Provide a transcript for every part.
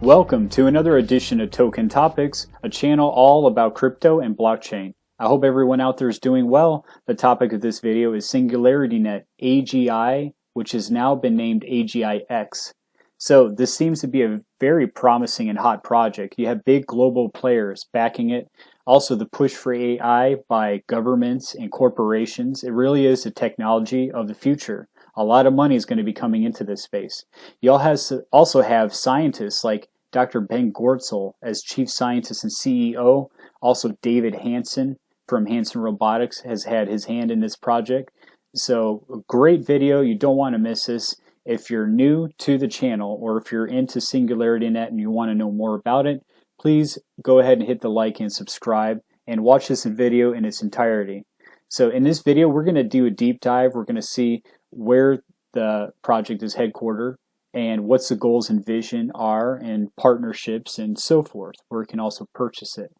Welcome to another edition of Token Topics, a channel all about crypto and blockchain. I hope everyone out there is doing well. The topic of this video is SingularityNET AGI, which has now been named AGIX. So this seems to be a very promising and hot project. You have big global players backing it. Also the push for AI by governments and corporations. It really is the technology of the future. A lot of money is going to be coming into this space. You also have scientists like Dr. Ben Goertzel as chief scientist and CEO. Also David Hansen from Hansen Robotics has had his hand in this project. So a great video. You don't want to miss this. If you're new to the channel or if you're into SingularityNET and you want to know more about it, please go ahead and hit the like and subscribe and watch this video in its entirety. So in this video, we're going to do a deep dive. We're going to see where the project is headquartered and what's the goals and vision are and partnerships and so forth, where you can also purchase it.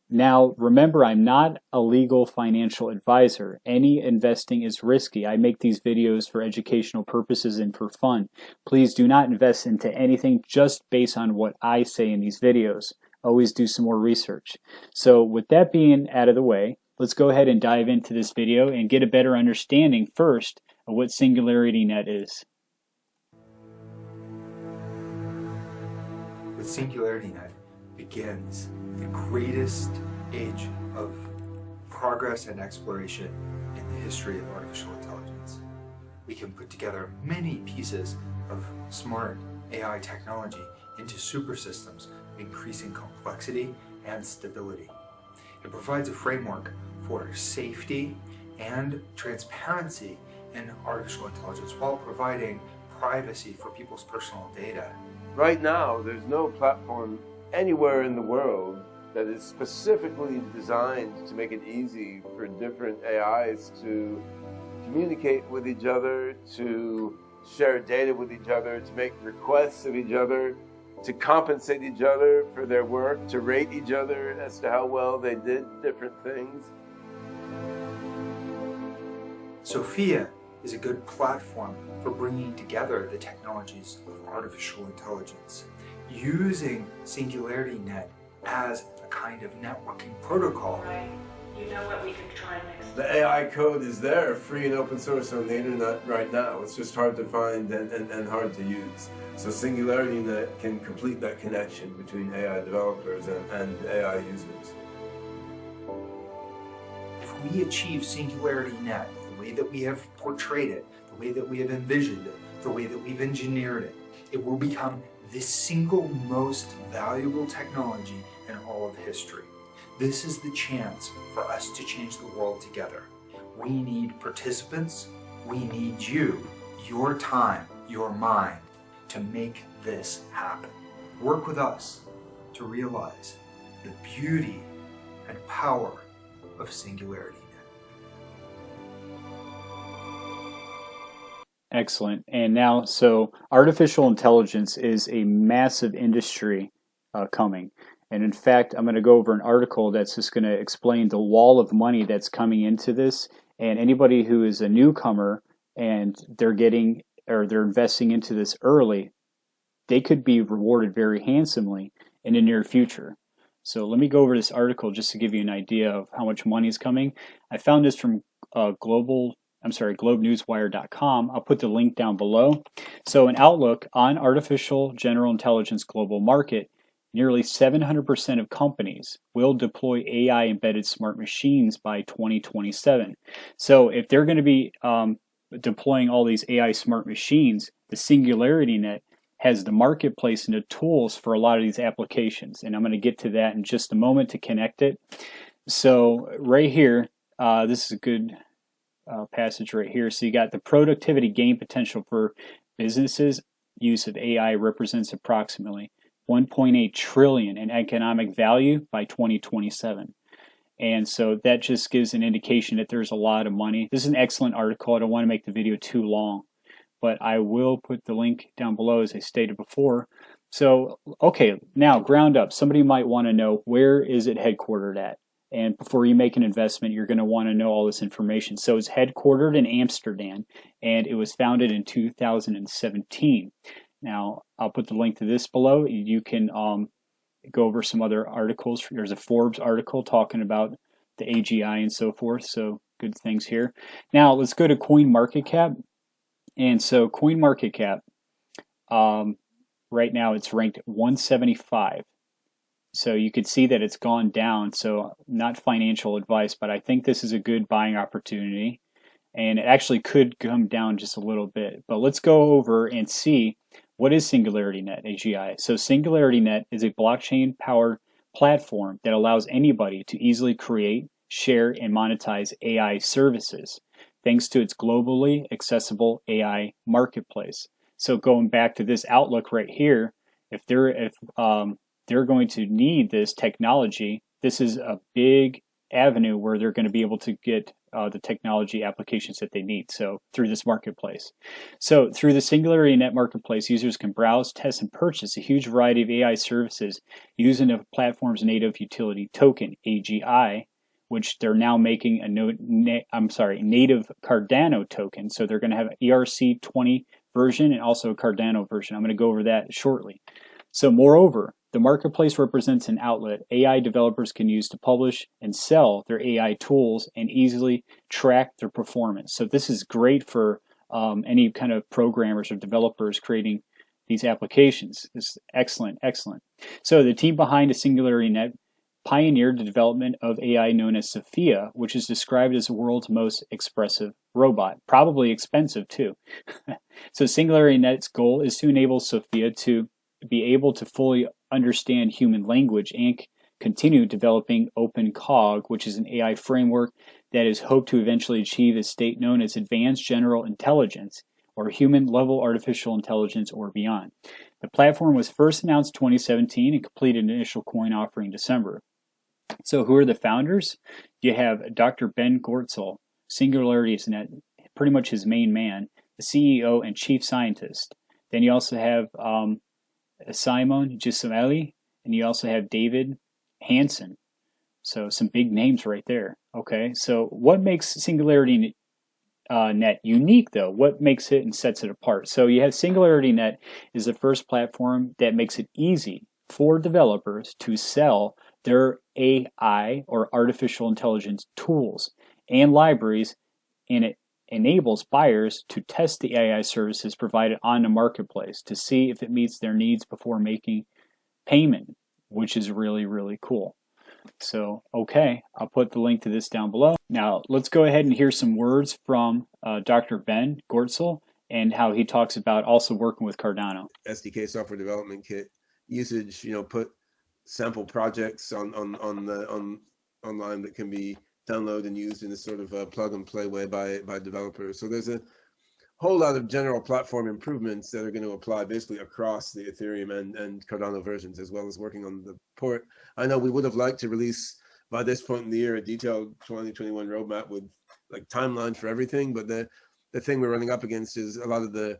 Now, remember, I'm not a legal financial advisor. Any investing is risky. I make these videos for educational purposes and for fun. Please do not invest into anything just based on what I say in these videos. Always do some more research. So with that being out of the way, let's go ahead and dive into this video and get a better understanding first of what SingularityNET is. With SingularityNET begins the greatest age of progress and exploration in the history of artificial intelligence. We can put together many pieces of smart AI technology into super systems of increasing complexity and stability. It provides a framework for safety and transparency in artificial intelligence while providing privacy for people's personal data. Right now, there's no platform anywhere in the world that is specifically designed to make it easy for different AIs to communicate with each other, to share data with each other, to make requests of each other, to compensate each other for their work, to rate each other as to how well they did different things. Sophia is a good platform for bringing together the technologies of artificial intelligence, using SingularityNET as a kind of networking protocol. Right. You know what we could try next. The AI code is there, free and open source on the internet right now. It's just hard to find and hard to use. So SingularityNET can complete that connection between AI developers and AI users. If we achieve SingularityNET the way that we have portrayed it, the way that we have envisioned it, the way that we've engineered it, it will become the single most valuable technology in all of history. This is the chance for us to change the world together. We need participants. We need you, your time, your mind, to make this happen. Work with us to realize the beauty and power of SingularityNET. Excellent. And now, so artificial intelligence is a massive industry coming. And in fact, I'm going to go over an article that's just going to explain the wall of money that's coming into this. And anybody who is a newcomer and they're investing into this early, they could be rewarded very handsomely in the near future. So let me go over this article just to give you an idea of how much money is coming. I found this from globenewswire.com. I'll put the link down below. So an outlook on artificial general intelligence global market, nearly 700% of companies will deploy AI embedded smart machines by 2027. So if they're going to be deploying all these AI smart machines, the SingularityNET has the marketplace and the tools for a lot of these applications. And I'm going to get to that in just a moment to connect it. So right here, this is a good passage right here. So you got the productivity gain potential for businesses. Use of AI represents approximately 1.8 trillion in economic value by 2027. And so that just gives an indication that there's a lot of money. This is an excellent article. I don't want to make the video too long, but I will put the link down below as I stated before. So, okay, now ground up. Somebody might want to know, where is it headquartered at? And before you make an investment, you're going to want to know all this information. So it's headquartered in Amsterdam, and it was founded in 2017. Now, I'll put the link to this below. You can go over some other articles. There's a Forbes article talking about the AGI and so forth, so good things here. Now, let's go to CoinMarketCap. And so CoinMarketCap, right now it's ranked 175. So you could see that it's gone down. So not financial advice, but I think this is a good buying opportunity. And it actually could come down just a little bit. But let's go over and see what is SingularityNET AGI. So SingularityNet is a blockchain-powered platform that allows anybody to easily create, share, and monetize AI services, thanks to its globally accessible AI marketplace. So going back to this outlook right here, if they're going to need this technology, this is a big avenue where they're going to be able to get the technology applications that they need. So through this marketplace. So through the SingularityNet marketplace, users can browse, test, and purchase a huge variety of AI services using the platform's native utility token, AGI, which they're now making a native Cardano token. So they're going to have an ERC20 version and also a Cardano version. I'm going to go over that shortly. So moreover, the marketplace represents an outlet AI developers can use to publish and sell their AI tools and easily track their performance. So this is great for any kind of programmers or developers creating these applications. This is excellent, excellent. So the team behind the SingularityNet pioneered the development of AI known as Sophia, which is described as the world's most expressive robot, probably expensive too. So SingularityNet's goal is to enable Sophia to be able to fully understand human language and continue developing OpenCog, which is an AI framework that is hoped to eventually achieve a state known as Advanced General Intelligence, or Human-Level Artificial Intelligence, or beyond. The platform was first announced in 2017 and completed an initial coin offering in December. So who are the founders? You have Dr. Ben Goertzel, SingularityNet, pretty much his main man, the CEO and chief scientist. Then you also have Simon Giselli, and you also have David Hansen. So some big names right there. Okay, so what makes SingularityNet unique though? What makes it and sets it apart? So you have SingularityNet is the first platform that makes it easy for developers to sell their AI or artificial intelligence tools and libraries, and it enables buyers to test the AI services provided on the marketplace to see if it meets their needs before making payment, which is really, really cool. So, okay, I'll put the link to this down below. Now, let's go ahead and hear some words from Dr. Ben Goertzel and how he talks about also working with Cardano. SDK software development kit usage, put sample projects online that can be download and used in a sort of plug and play way by developers. So there's a whole lot of general platform improvements that are going to apply basically across the Ethereum and Cardano versions, as well as working on the port. I know we would have liked to release by this point in the year a detailed 2021 roadmap with like timeline for everything, but the thing we're running up against is a lot of the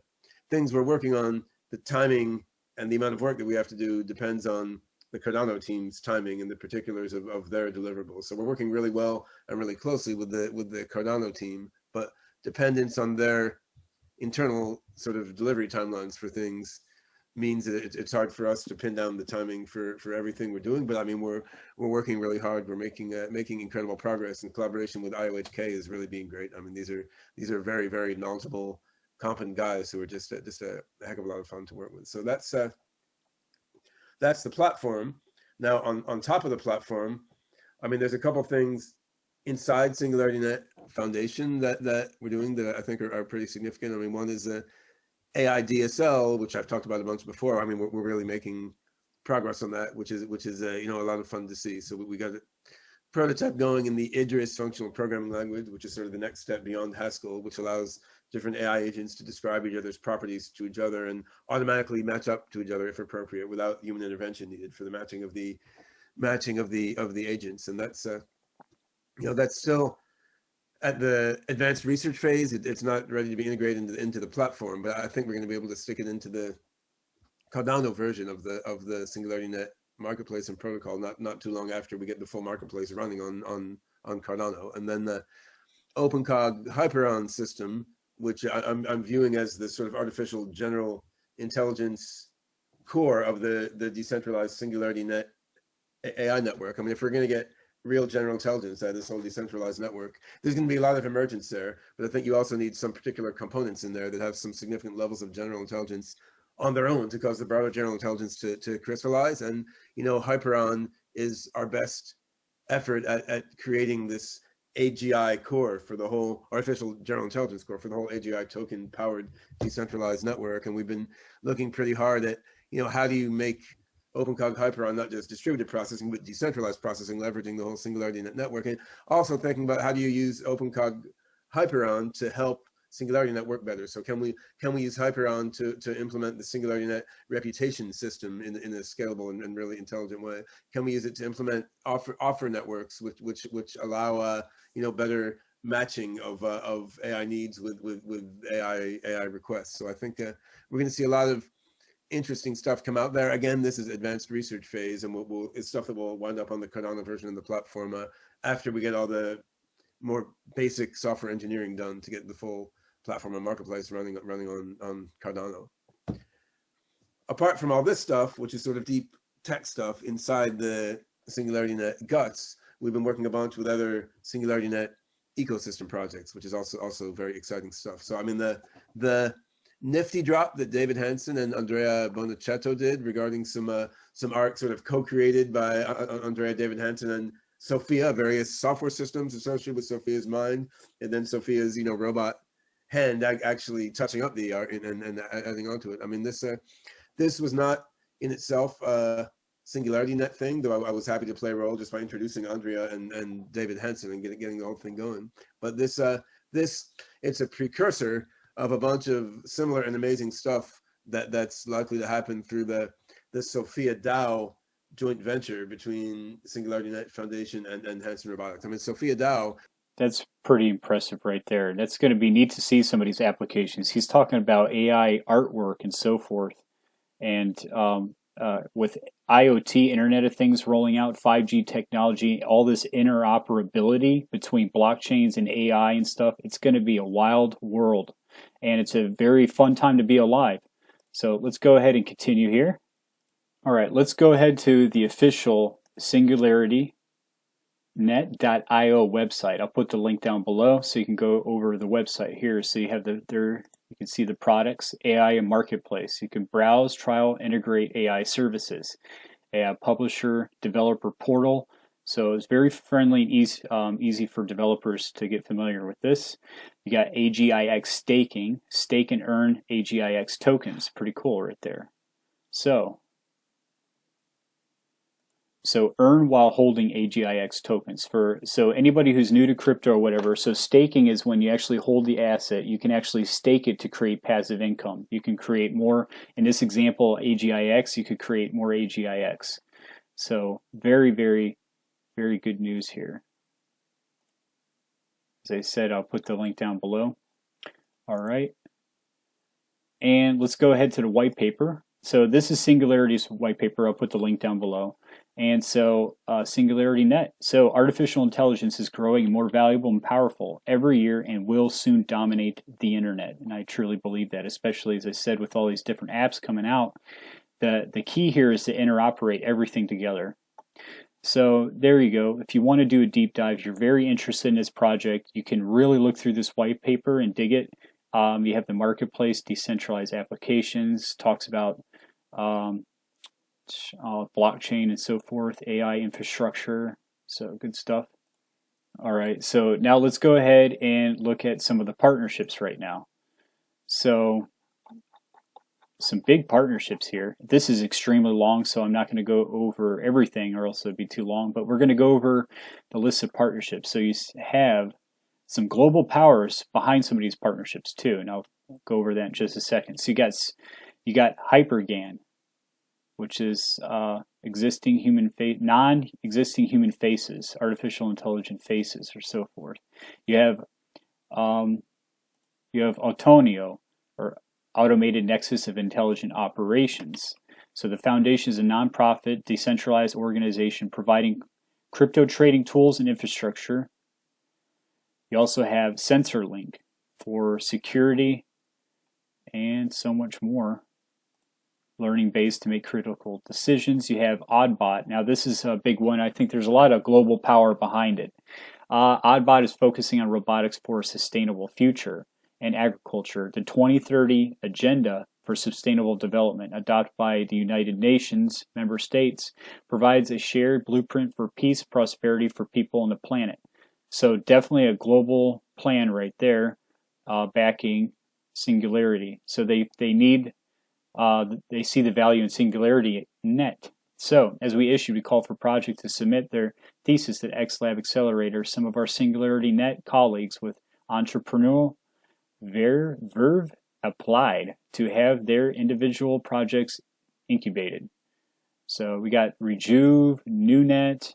things we're working on, the timing and the amount of work that we have to do depends on the Cardano team's timing and the particulars of their deliverables. So we're working really well and really closely with the Cardano team, but dependence on their internal sort of delivery timelines for things means that it's hard for us to pin down the timing for everything we're doing. But I mean, we're working really hard. We're making incredible progress, and collaboration with IOHK is really being great. I mean, these are very, very knowledgeable, competent guys who are just a heck of a lot of fun to work with. So that's the platform. Now, on top of the platform, I mean, there's a couple things inside SingularityNet Foundation that we're doing that I think are pretty significant. I mean, one is AI DSL, which I've talked about a bunch before. I mean, we're really making progress on that, which is a lot of fun to see. So we got a prototype going in the Idris functional programming language, which is sort of the next step beyond Haskell, which allows different AI agents to describe each other's properties to each other and automatically match up to each other if appropriate, without human intervention needed for the matching of the agents. And that's that's still at the advanced research phase. It's not ready to be integrated into the platform, but I think we're going to be able to stick it into the Cardano version of the SingularityNet marketplace and protocol not too long after we get the full marketplace running on Cardano. And then the OpenCog Hyperon system, which I'm viewing as the sort of artificial general intelligence core of the decentralized SingularityNET AI network. I mean, if we're going to get real general intelligence out of this whole decentralized network, there's going to be a lot of emergence there, but I think you also need some particular components in there that have some significant levels of general intelligence on their own to cause the broader general intelligence to crystallize. And, you know, Hyperon is our best effort at creating this AGI core for the whole artificial general intelligence core for the whole AGI token powered decentralized network. And we've been looking pretty hard at, you know, how do you make OpenCog Hyperon not just distributed processing, but decentralized processing, leveraging the whole SingularityNet network. And also thinking about how do you use OpenCog Hyperon to help SingularityNet work better. So can we use Hyperon to implement the SingularityNet reputation system in a scalable and really intelligent way? Can we use it to implement offer networks which allow you know, better matching of AI needs with AI requests? So I think we're going to see a lot of interesting stuff come out there. Again, this is advanced research phase, and it's stuff that will wind up on the Cardano version of the platform after we get all the more basic software engineering done to get the full platform and marketplace running on Cardano. Apart from all this stuff, which is sort of deep tech stuff inside the SingularityNet guts, we've been working a bunch with other SingularityNet ecosystem projects, which is also very exciting stuff. So I mean, the nifty drop that David Hansen and Andrea Bonichetto did regarding some art sort of co-created by Andrea, David Hansen, and Sophia, various software systems associated with Sophia's mind, and then Sophia's, you know, robot hand actually touching up the art and adding on to it. I mean, this was not in itself a SingularityNet thing, though I was happy to play a role just by introducing Andrea and David Hansen and getting the whole thing going. But this it's a precursor of a bunch of similar and amazing stuff that's likely to happen through the Sophia DAO joint venture between SingularityNet Foundation and Hansen Robotics. I mean, Sophia DAO. That's pretty impressive right there. That's going to be neat to see some of these applications. He's talking about AI artwork and so forth. And with IoT, Internet of Things rolling out, 5G technology, all this interoperability between blockchains and AI and stuff, it's going to be a wild world. And it's a very fun time to be alive. So let's go ahead and continue here. All right, let's go ahead to the official SingularityNet.io website. I'll put the link down below so you can go over the website here. So you have you can see the products, AI and marketplace. You can browse, trial, integrate AI services. AI publisher, developer portal. So it's very friendly and easy for developers to get familiar with this. You got AGIX staking, stake and earn AGIX tokens. Pretty cool right there. So earn while holding AGIX tokens. So anybody who's new to crypto or whatever, so staking is when you actually hold the asset. You can actually stake it to create passive income. You can create more. In this example, AGIX, you could create more AGIX. So very, very, very good news here. As I said, I'll put the link down below. All right. And let's go ahead to the white paper. So this is Singularity's white paper. I'll put the link down below. And so SingularityNet. So artificial intelligence is growing more valuable and powerful every year and will soon dominate the internet. And I truly believe that, especially as I said, with all these different apps coming out. The key here is to interoperate everything together. So there you go. If you want to do a deep dive, you're very interested in this project, you can really look through this white paper and dig it. You have the marketplace, decentralized applications, talks about blockchain and so forth, AI infrastructure, so good stuff. All right, so now let's go ahead and look at some of the partnerships right now. So some big partnerships here. This is extremely long, so I'm not going to go over everything or else it'd be too long, but we're going to go over the list of partnerships. So you have some global powers behind some of these partnerships too, and I'll go over that in just a second. So you got HyperGAN, which is non-existing human faces, artificial intelligent faces, or so forth. You have Autonio, or Automated Nexus of Intelligent Operations. So the foundation is a nonprofit, decentralized organization providing crypto trading tools and infrastructure. You also have SensorLink for security and so much more. learning base to make critical decisions. You have Oddbot. Now, this is a big one. I think there's a lot of global power behind it. Oddbot is focusing on robotics for a sustainable future and agriculture. The 2030 Agenda for Sustainable Development, adopted by the United Nations member states, provides a shared blueprint for peace, prosperity for people on the planet. So definitely a global plan right there, backing Singularity. So they need, they see the value in SingularityNET. So as we issued, we call for projects to submit their thesis at XLab Accelerator. Some of our SingularityNET colleagues with entrepreneurial verve applied to have their individual projects incubated. So we got Rejuve, NewNet,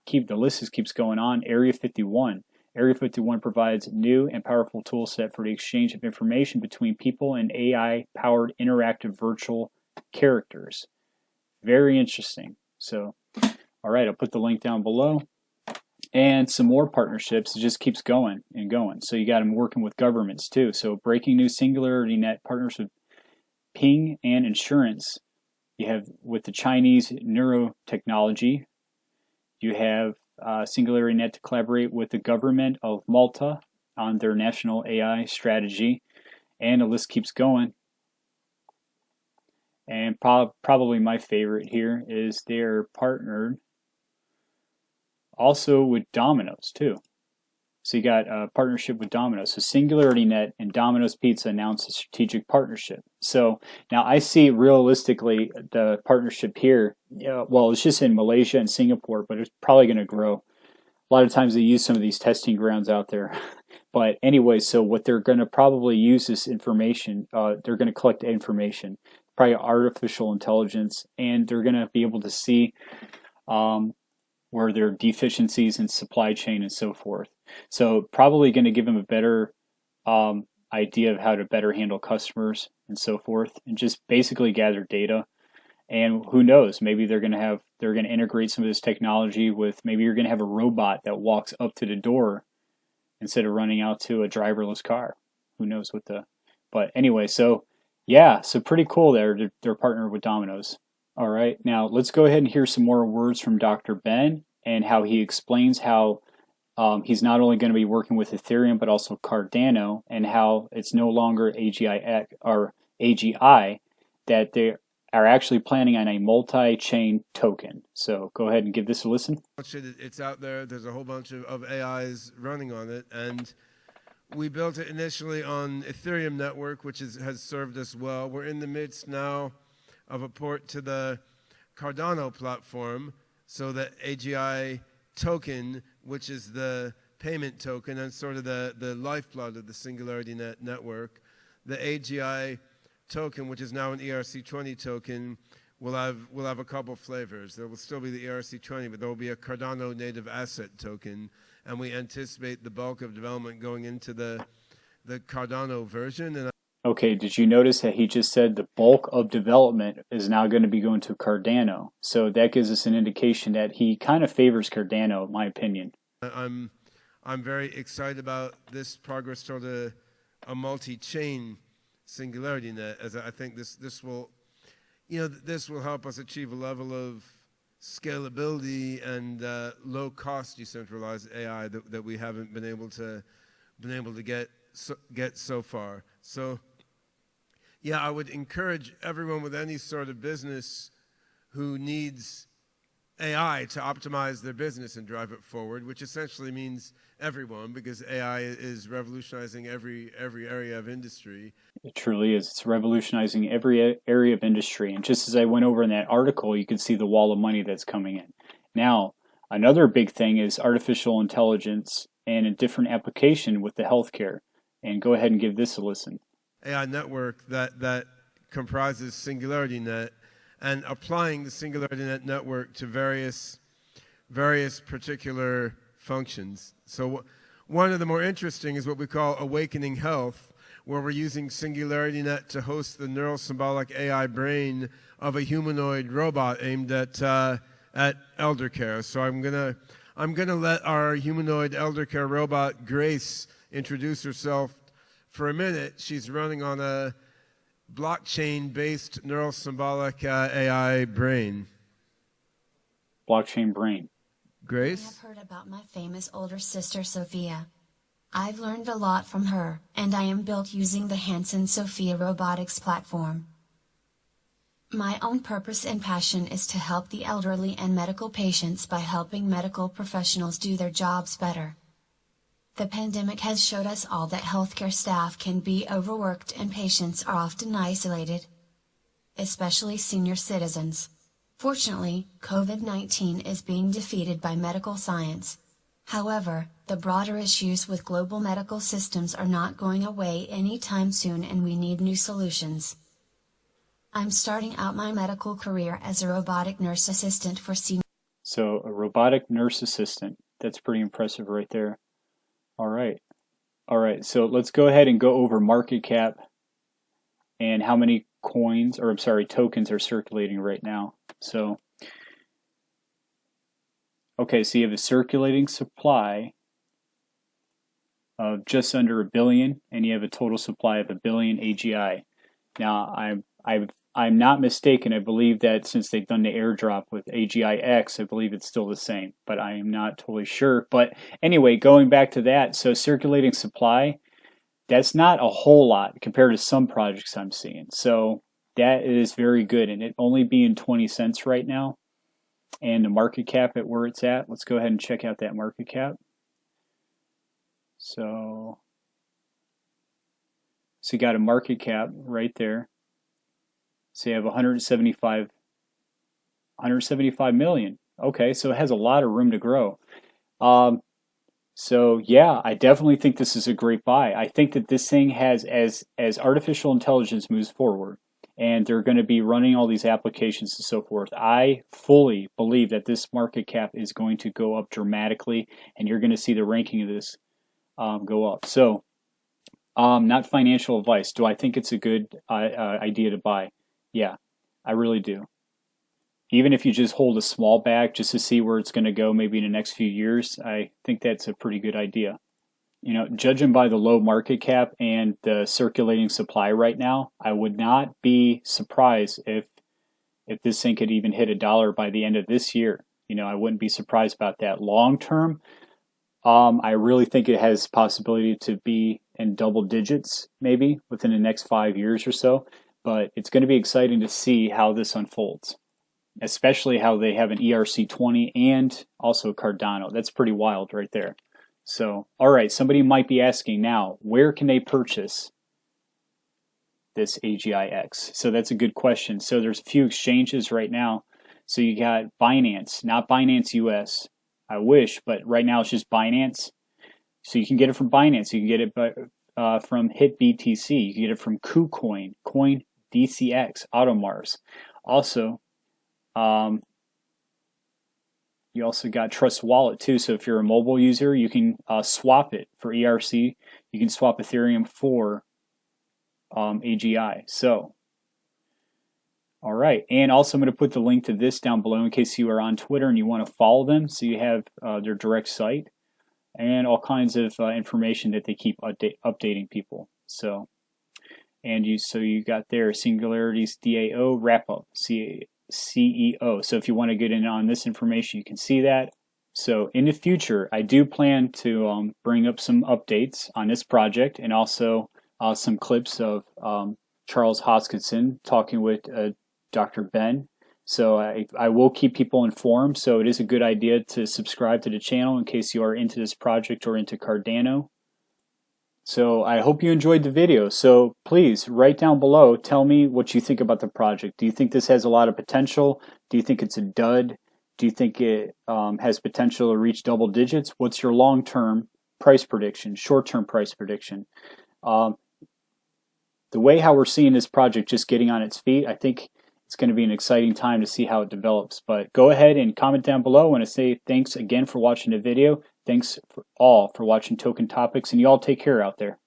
the list keeps going on. Area 51. Area 51 provides a new and powerful tool set for the exchange of information between people and AI-powered interactive virtual characters. Very interesting. So, all right, I'll put the link down below. And some more partnerships. It just keeps going and going. So you got them working with governments too. So breaking news, SingularityNET partners with Ping and Insurance. You have with the Chinese neurotechnology. You have SingularityNET to collaborate with the government of Malta on their national AI strategy. And the list keeps going. And probably my favorite here is they're partnered also with Domino's too. So you got a partnership with Domino's. So SingularityNET and Domino's Pizza announced a strategic partnership. So now I see realistically the partnership here, well, it's just in Malaysia and Singapore, but it's probably going to grow. A lot of times they use some of these testing grounds out there. But anyway, so what they're going to probably use this information, they're going to collect information, probably artificial intelligence, and they're going to be able to see where there are deficiencies in supply chain and so forth. So probably going to give them a better idea of how to better handle customers and so forth, and just basically gather data. And who knows, maybe they're going to integrate some of this technology with, maybe you're going to have a robot that walks up to the door instead of running out to a driverless car. Who knows but anyway, so yeah, so pretty cool there. They're partnered with Domino's. All right, now let's go ahead and hear some more words from Dr. Ben and how he explains how he's not only going to be working with Ethereum but also Cardano, and how it's no longer AGI or AGI, that they are actually planning on a multi-chain token. So go ahead and give this a listen. It's out there. There's a whole bunch of AIs running on it, and we built it initially on Ethereum network, which has served us well. We're in the midst now of a port to the Cardano platform, so the AGI token, which is the payment token and sort of the lifeblood of the SingularityNET network. The AGI token, which is now an ERC20 token, will have a couple flavors. There will still be the ERC20, but there will be a Cardano native asset token, and we anticipate the bulk of development going into the Cardano version. And okay, did you notice that he just said the bulk of development is now going to be going to Cardano? So that gives us an indication that he kind of favors Cardano, in my opinion. I'm very excited about this progress toward a multi-chain SingularityNet, as I think this will help us achieve a level of scalability and low-cost decentralized AI that we haven't been able to get so far. So, yeah, I would encourage everyone with any sort of business who needs AI to optimize their business and drive it forward, which essentially means everyone, because AI is revolutionizing every area of industry. It truly is. It's revolutionizing every area of industry. And just as I went over in that article, you can see the wall of money that's coming in. Now, another big thing is artificial intelligence and a different application with the healthcare. And go ahead and give this a listen. AI network that comprises SingularityNet, and applying the SingularityNet network to various particular functions. So one of the more interesting is what we call Awakening Health, where we're using SingularityNet to host the neural symbolic AI brain of a humanoid robot aimed at elder care. So I'm gonna let our humanoid elder care robot Grace introduce herself for a minute. She's running on a blockchain-based neural symbolic AI brain. Blockchain brain. Grace? I've heard about my famous older sister Sophia. I've learned a lot from her, and I am built using the Hanson Sophia robotics platform. My own purpose and passion is to help the elderly and medical patients by helping medical professionals do their jobs better. The pandemic has showed us all that healthcare staff can be overworked and patients are often isolated, especially senior citizens. Fortunately, COVID-19 is being defeated by medical science. However, the broader issues with global medical systems are not going away anytime soon, and we need new solutions. I'm starting out my medical career as a robotic nurse assistant for senior. So a robotic nurse assistant. That's pretty impressive right there. All right. So let's go ahead and go over market cap and how many tokens are circulating right now. So, okay, so you have a circulating supply of just under 1 billion, and you have a total supply of 1 billion AGI. Now, I'm not mistaken. I believe that since they've done the airdrop with AGIX, I believe it's still the same, but I am not totally sure. But anyway, going back to that, so circulating supply, that's not a whole lot compared to some projects I'm seeing. So that is very good, and it only being 20 cents right now, and the market cap at where it's at. Let's go ahead and check out that market cap. So you got a market cap right there. So you have 175 million. Okay, so it has a lot of room to grow. So yeah, I definitely think this is a great buy. I think that this thing has, as artificial intelligence moves forward, and they're going to be running all these applications and so forth, I fully believe that this market cap is going to go up dramatically, and you're going to see the ranking of this go up. So, not financial advice. Do I think it's a good idea to buy? Yeah, I really do. Even if you just hold a small bag just to see where it's going to go maybe in the next few years, I think that's a pretty good idea. You know, judging by the low market cap and the circulating supply right now, I would not be surprised if this thing could even hit $1 by the end of this year. You know, I wouldn't be surprised about that. Long term, I really think it has possibility to be in double digits maybe within the next 5 years or so. But it's going to be exciting to see how this unfolds, especially how they have an ERC20 and also Cardano. That's pretty wild right there. So, all right, somebody might be asking now, where can they purchase this AGIX? So that's a good question. So there's a few exchanges right now. So you got Binance, not Binance US. I wish, but right now it's just Binance. So you can get it from Binance. You can get it from HitBTC. You can get it from KuCoin, CoinDCX, Automars. Also, you also got Trust Wallet too. So if you're a mobile user, you can swap it for ERC. You can swap Ethereum for AGI. So, all right. And also I'm going to put the link to this down below in case you are on Twitter and you want to follow them. So you have their direct site and all kinds of information that they keep updating people. So, and you got their Singularity's DAO wrap up, CEO. So if you want to get in on this information, you can see that. So in the future, I do plan to bring up some updates on this project and also some clips of Charles Hoskinson talking with Dr. Ben. So I will keep people informed. So it is a good idea to subscribe to the channel in case you are into this project or into Cardano. So I hope you enjoyed the video. So please write down below, tell me what you think about the project. Do you think this has a lot of potential? Do you think it's a dud? Do you think it has potential to reach double digits? What's your long-term price prediction, short-term price prediction? The way how we're seeing this project just getting on its feet, I think it's going to be an exciting time to see how it develops. But go ahead and comment down below. I want to say thanks again for watching the video. Thanks for watching Token Topics, and you all take care out there.